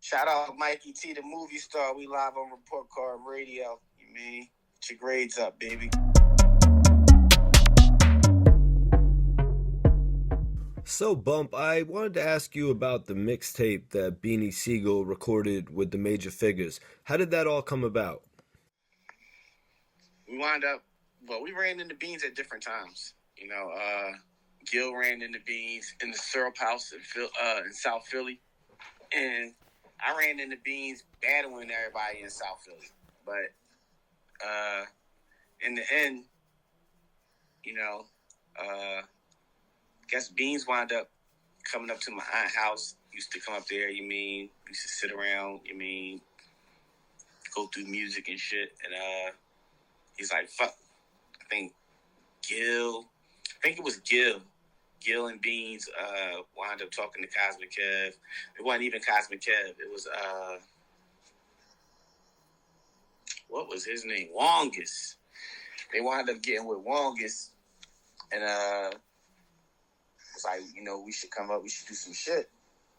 Shout out Mikey T, the movie star. We live on Report Card Radio. You mean? Get your grades up, baby. So, Bump, I wanted to ask you about the mixtape that Beanie Sigel recorded with the Major Figgas. How did that all come about? We we ran into Beans at different times. You know, Gil ran into Beans in the syrup house in South Philly. And I ran into Beans battling everybody in South Philly. But in the end, you know, I guess Beans wound up coming up to my aunt's house. Used to come up there, you mean? Used to sit around, you mean? Go through music and shit. And he's like, fuck. I think it was Gil. Gil and Beans wound up talking to Cosmic Kev. It wasn't even Cosmic Kev. It was, what was his name? Wongus. They wound up getting with Wongus. And it's like, you know, we should come up. We should do some shit.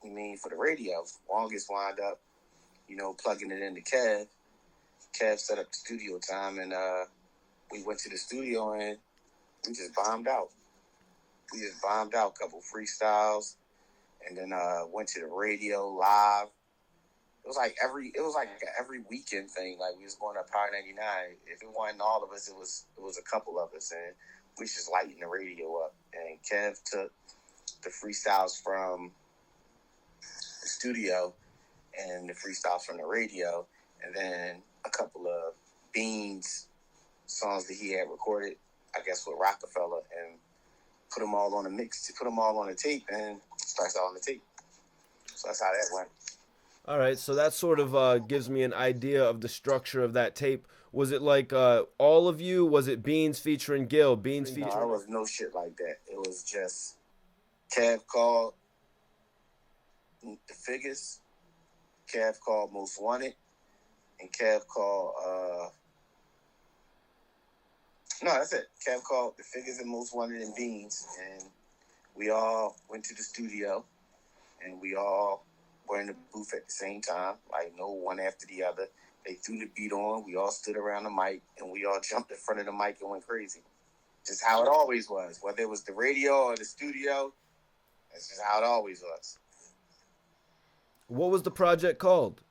You mean, for the radio. Wongus wound up, you know, plugging it into Kev. Kev set up the studio time. And we went to the studio and we just bombed out. We just bombed out a couple freestyles, and then went to the radio live. It was like every weekend thing. Like we was going to Power 99. If it wasn't all of us, it was a couple of us, and we just lighting the radio up. And Kev took the freestyles from the studio and the freestyles from the radio, and then a couple of Beans songs that he had recorded, I guess with Rockefeller, and put them all on a mix, put them all on a tape, and starts out on the tape. So that's how that went. All right, so that sort of gives me an idea of the structure of that tape. Was it like all of you? Was it Beans featuring Gil? Beans featuring... No, it was no shit like that. It was just Kev called the Figgas, Kev called Most Wanted, and Kev called... No, that's it. Kev called the Figgas and Most Wanted and Beans, and we all went to the studio, and we all were in the booth at the same time, like no one after the other. They threw the beat on, we all stood around the mic, and we all jumped in front of the mic and went crazy. Just how it always was. Whether it was the radio or the studio, that's just how it always was. What was the project called?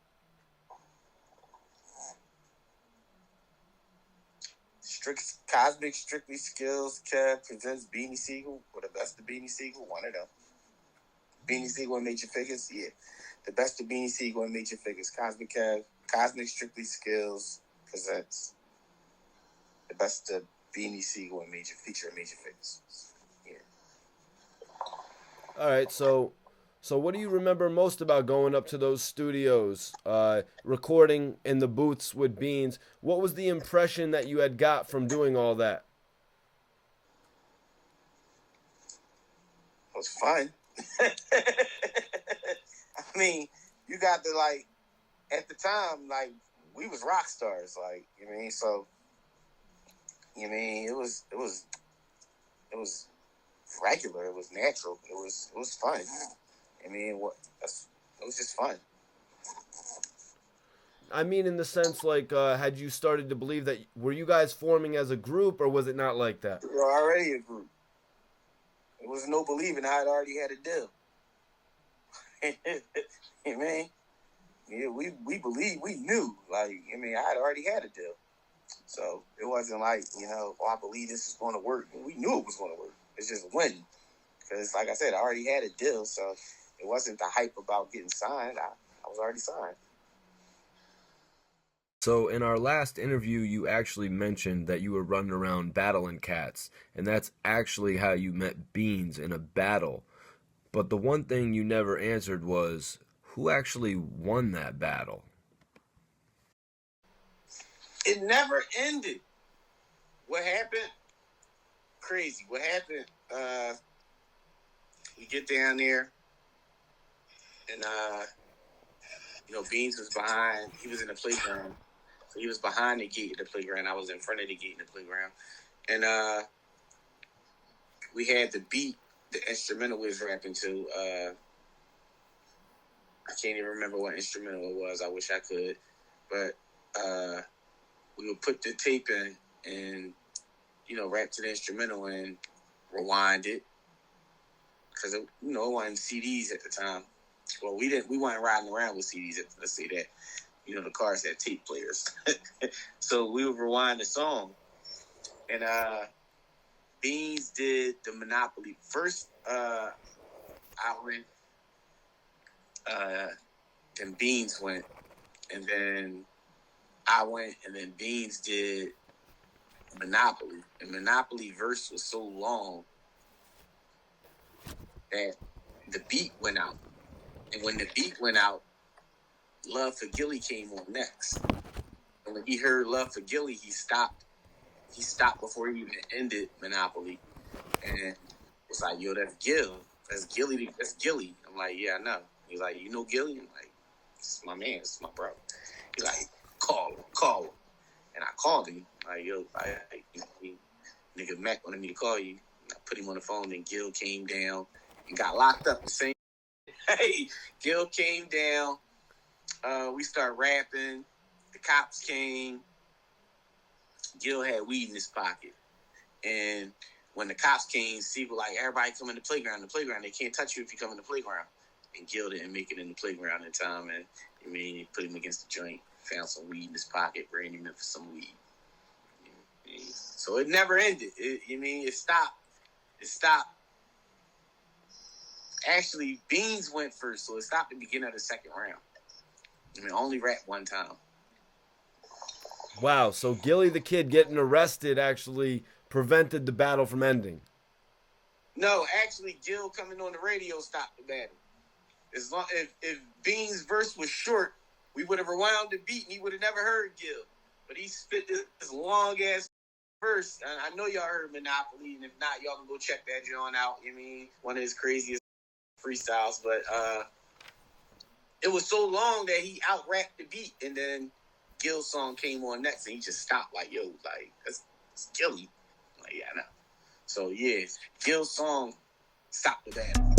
Cosmic Strictly Skills. Kev presents Beanie Sigel, or the best of Beanie Sigel, one of them. Beanie Sigel and Major Figgas, yeah. The best of Beanie Sigel and Major Figgas. Cosmic Strictly Skills presents the best of Beanie Sigel and Major Figgas. Yeah. All right, so what do you remember most about going up to those studios, recording in the booths with Beans? What was the impression that you had got from doing all that? It was fun. I mean, you got to, like, at the time, like, we was rock stars, like, you know what I mean? So, you know what I mean? It was regular. It was natural. It was fun. I mean, it was just fun. I mean, in the sense, like, had you started to believe that, were you guys forming as a group, or was it not like that? We were already a group. It was no believing. I had already had a deal. You know what I mean? Yeah, we believed, we knew. Like, I mean, I had already had a deal. So it wasn't like, you know, I believe this is going to work. We knew it was going to work. It's just when. Because, like I said, I already had a deal, so it wasn't the hype about getting signed. I was already signed. So in our last interview, you actually mentioned that you were running around battling cats, and that's actually how you met Beans in a battle. But the one thing you never answered was, who actually won that battle? It never ended. What happened? Crazy. What happened? We get down there, and you know, Beans was behind. He was in the playground. So he was behind the gate of the playground. I was in front of the gate in the playground. And we had the beat, the instrumental we was rapping to. can't even remember what instrumental it was. I wish I could. But we would put the tape in and, rap to the instrumental and rewind it. Because, it wasn't CDs at the time. Well, we weren't riding around with CDs, let's say that. The cars had tape players. So we would rewind the song. And Beans did the Monopoly. First, I went. Then Beans went. And then I went. And then Beans did Monopoly. And Monopoly verse was so long that the beat went out. And when the beat went out, Love for Gillie came on next. And when he heard Love for Gillie, he stopped. He stopped before he even ended Monopoly. And was like, yo, that's Gil. That's Gillie. That's Gillie. I'm like, yeah, I know. He's like, you know Gillie? I'm like, this is my man. This is my bro. He's like, call him. And I called him. Like, yo, nigga Mac wanted me to call you. I put him on the phone, and Gil came down and got locked up the same. Hey, Gil came down. We started rapping. The cops came. Gil had weed in his pocket. And when the cops came, people like, everybody come in the playground. They can't touch you if you come in the playground. And Gil didn't make it in the playground in time. And he put him against the joint, found some weed in his pocket, ran him in for some weed. So it never ended. It stopped. It stopped. Actually, Beans went first, so it stopped at the beginning of the second round. Only rap one time. Wow, so Gillie the Kid getting arrested actually prevented the battle from ending. No, actually, Gil coming on the radio stopped the battle. As long if Beans' verse was short, we would have rewound the beat and he would have never heard Gil. But he spit this long ass verse. I know y'all heard Monopoly, and if not, y'all can go check that joint out. One of his craziest freestyles. But it was so long that he out-rapped the beat, and then Gil's song came on next, and he just stopped like, yo, like, that's Gillie. Like, yeah, I know. So, yeah, Gil's song stopped the battle.